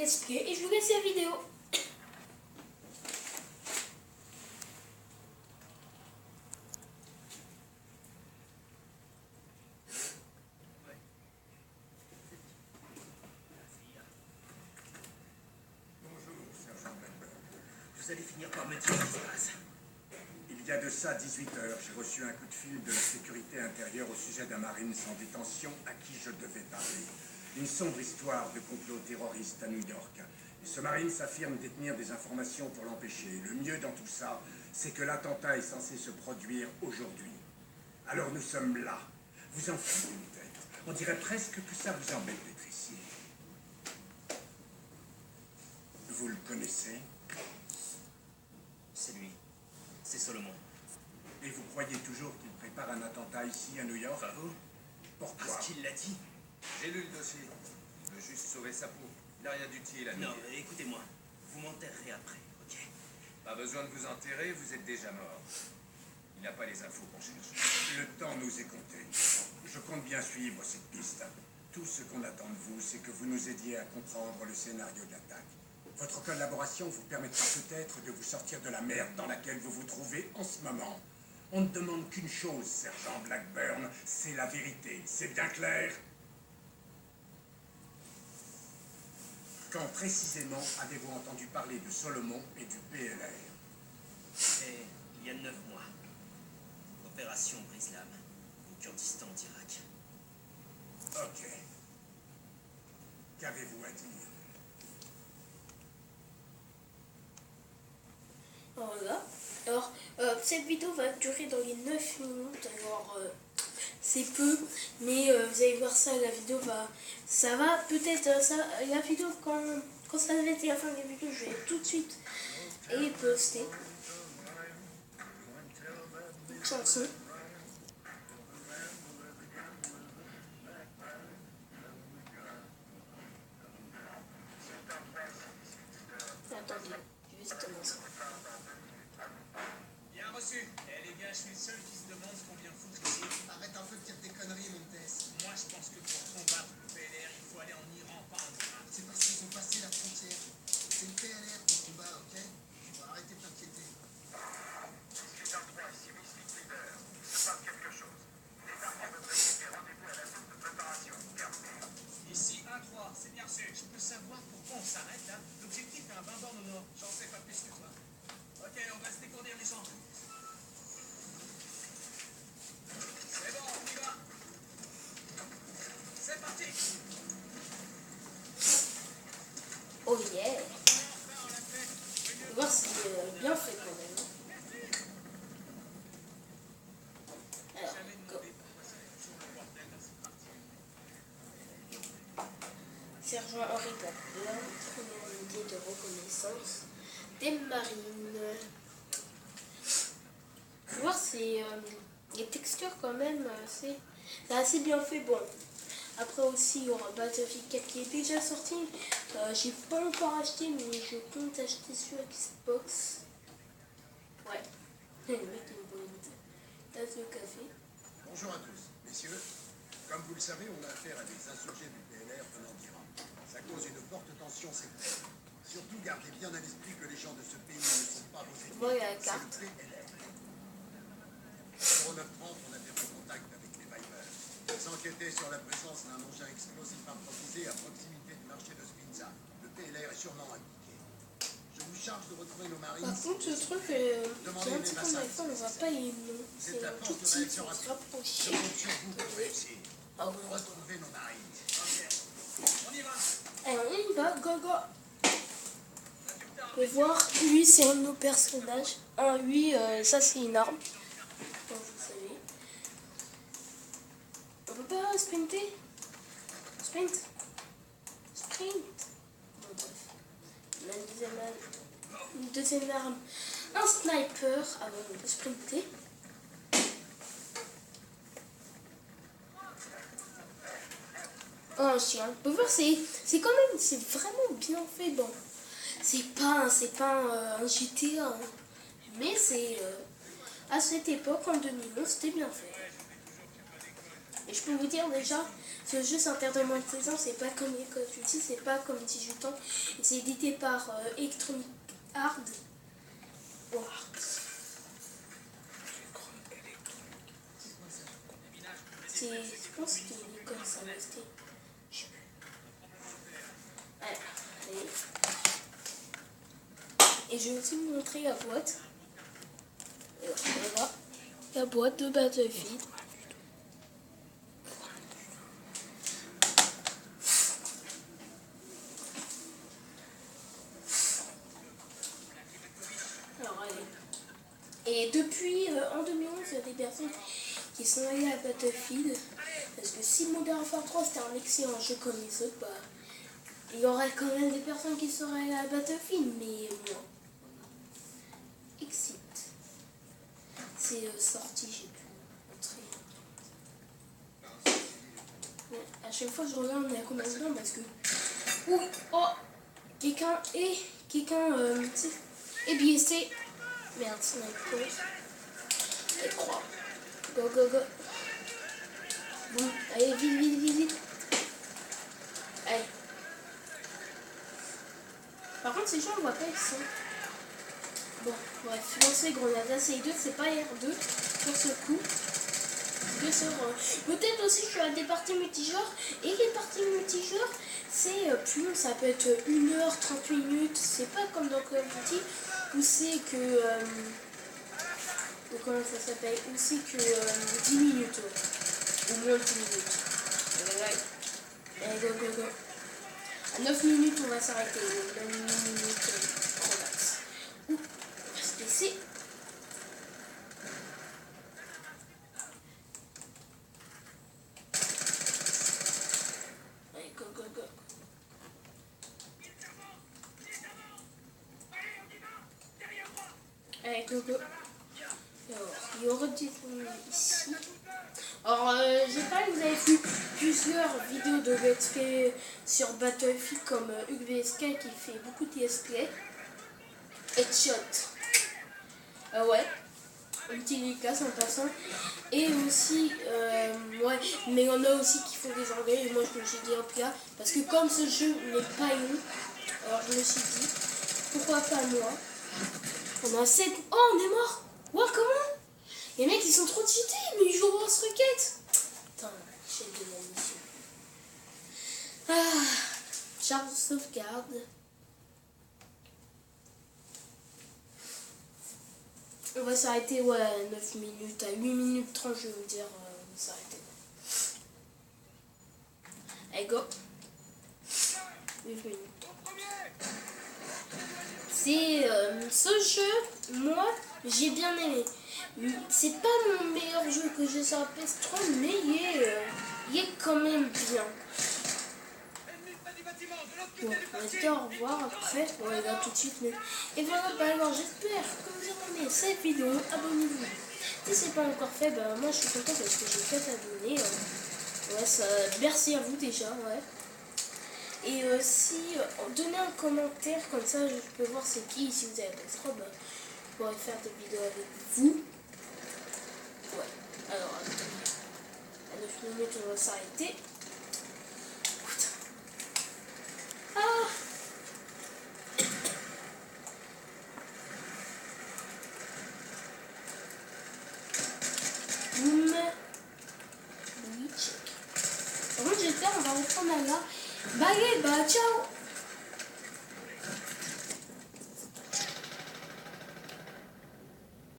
expliquer et je vous laisse la vidéo. Vous allez finir par me dire ce qui se passe. Il y a de ça 18 heures, j'ai reçu un coup de fil de la sécurité intérieure au sujet d'un Marine sans détention à qui je devais parler. Une sombre histoire de complot terroriste à New York. Et ce Marine s'affirme détenir des informations pour l'empêcher. Le mieux dans tout ça, c'est que l'attentat est censé se produire aujourd'hui. Alors nous sommes là. Vous en faites une tête. On dirait presque que ça vous embête d'être ici. Vous le connaissez? C'est lui. C'est Solomon. Et vous croyez toujours qu'il prépare un attentat ici à New York? Pas vous? Pourquoi? Parce qu'il l'a dit. J'ai lu le dossier. Il veut juste sauver sa peau. Il n'a rien d'utile à nous. Non, écoutez-moi. Vous m'enterrerez après, ok? Pas besoin de vous enterrer, vous êtes déjà mort. Il n'a pas les infos qu'on cherche. Le temps nous est compté. Je compte bien suivre cette piste. Tout ce qu'on attend de vous, c'est que vous nous aidiez à comprendre le scénario d'attaque. Votre collaboration vous permettra peut-être de vous sortir de la merde dans laquelle vous vous trouvez en ce moment. On ne demande qu'une chose, sergent Blackburn, c'est la vérité. C'est bien clair? Quand précisément avez-vous entendu parler de Solomon et du PLR? Et il y a 9 mois. Opération Brise-Lame, au Kurdistan d'Irak. Ok. Qu'avez-vous à dire? Voilà. Alors, cette vidéo va durer dans les 9 minutes. Alors, c'est peu, mais vous allez voir ça, la vidéo va... Ça va peut-être... ça, la vidéo, quand ça va être la fin de la vidéo, je vais tout de suite et poster une chanson. Attendez, je vais juste commencer. Bien reçu. Eh les gars, je suis le seul qui se demande ce qu'on vient foutre ici. Arrête un peu de dire des conneries, Montes. Moi, je pense que pour combattre le PLR, il faut aller en Iran, pas en Irak. C'est parce qu'ils ont passé la frontière. C'est le PLR qu'on combat, ok? Tu vas arrêter de t'inquiéter. Ici dans 3, ici Mystic Leader. Il se passe quelque chose. Les armes de préciser rendez-vous à la zone de préparation. Terminé. Ici 1-3, c'est bien reçu. Je peux savoir pourquoi on s'arrête là? L'objectif est à 20 bornes au nord. J'en sais pas plus que toi. Ok, on va se décourdir les champs. C'est bon, on y va. C'est parti. Oh yeah! On va voir si c'est bien fait quand même. Alors, go. Sergent Henri Blackburn, première unité de reconnaissance des marines. Faut voir, c'est les textures quand même, c'est assez bien fait. Bon, après aussi il y aura Battlefield 4 qui est déjà sorti. J'ai pas encore acheté, mais je compte acheter sur Xbox. Ouais. Le mec il me boit une tasse de café. Bonjour à tous, messieurs. Comme vous le savez, on a affaire à des insurgés du PLR venant d'Iran. Ça cause une forte tension sectaire. Surtout, gardez bien à l'esprit que les gens de ce pays ne sont pas vos ennemis. Voilà la C'est carte. le PLR. Au 930, on a perdu contact avec les Vipers. Ils enquêtaient sur la présence d'un engin explosif improvisé à proximité du marché de Spinza. Le PLR est sûrement impliqué. Je vous charge de retrouver nos marines. Par contre, ce truc, c'est un petit peu mal fait, on voit pas les noms. C'est un tout petit qui se Je rapproche. compte sur vous pour réussir. Ah ouais. Retrouvez nos marines. On y va. Alors, on y va, go go. Vous pouvez voir, lui c'est un de nos personnages. Ah, lui, ça c'est une arme. Comme vous savez. On peut pas sprinter? Sprint? Sprint? Bon, bref. Une deuxième arme. Un sniper. Ah ouais, on peut sprinter. Oh, un chien. On peut voir, c'est quand même, c'est vraiment bien fait. Bon, c'est pas un GTA, hein. Mais c'est à cette époque, en 2011, c'était bien fait. Et je peux vous dire déjà, ce jeu c'est interdit moins de 16 ans, c'est pas comme Call of Duty, c'est pas comme 18 ans. Et c'est édité par Electronic Arts. Wow. Je pense que c'était l'école, ça va rester. Allez. Et je vais aussi vous montrer la boîte. Voilà. La boîte de Battlefield. Alors, allez. Et depuis, en 2011, il y a des personnes qui sont allées à Battlefield. Parce que si Modern Warfare 3 c'était un excellent jeu comme les autres, bah, il y aurait quand même des personnes qui seraient allées à Battlefield, mais moi. Exit. C'est sorti, j'ai pu montrer. Ouais, à chaque fois je regarde, on est à combien de temps parce que. Oui, oh, quelqu'un est blessé. Merde, sniper. Et 3. Go, go, go. Bon, allez, vite, vite, vite, vite. Allez. Par contre, ces gens, on voit pas ils sont. Bon, bref, lancer grenade. Là, c'est 2, c'est pas R2 pour ce coup. 2 sur. Peut-être aussi, je suis à des parties multijoueurs. Et les parties multijoueurs, c'est plus long. Ça peut être 1 heure, 30 minutes. C'est pas comme dans Call of Duty où c'est que. Comment ça s'appelle? Où c'est que 10 minutes. Au moins 10 minutes. Allez, go, go, go. À 9 minutes, on va s'arrêter. 9 minutes, relax. Ouh, on va se laisser. Allez, go, go, go. Allez, go, go. Alors, il y aura des ici. Alors, j'ai pas que vous avez vu plusieurs vidéos de let's play sur Battlefield comme UBSK qui fait beaucoup de let's play. Headshot. Ouais. Un petit dédicace en passant. Et aussi, ouais, mais il y en a aussi qui font des anglais. Et moi, je me suis dit, hop là, parce que comme ce jeu n'est pas long, alors je me suis dit, pourquoi pas moi? On a 7. Oh, on est mort! Wow, comment? Les mecs, ils sont trop cheatés, mais ils jouent au lance-roquettes. Putain, chef de la mission. Ah, charge de sauvegarde. On va s'arrêter, ouais, 9 minutes. À 8 minutes 30, je vais vous dire, on va s'arrêter. Allez, go. 8 minutes. C'est ce jeu, moi, j'ai bien aimé. C'est pas mon meilleur jeu que j'ai sur la PS3, mais il est quand même bien. Bon, on va dire au revoir après. Ouais, là tout de suite. Mais... Et voilà, bah alors j'espère que vous avez aimé cette vidéo. Abonnez-vous. Si c'est pas encore fait, bah moi je suis content parce que j'ai fait abonner. Ouais, ça. Merci à vous déjà, ouais. Et si donnez un commentaire, comme ça je peux voir c'est qui. Si vous avez PS3, bah, je pourrais faire des vidéos avec vous. Ouais, alors à 9 minutes on va s'arrêter. Ah, boum. Oui, check. Par contre j'espère on va reprendre là. Bye, bah ciao.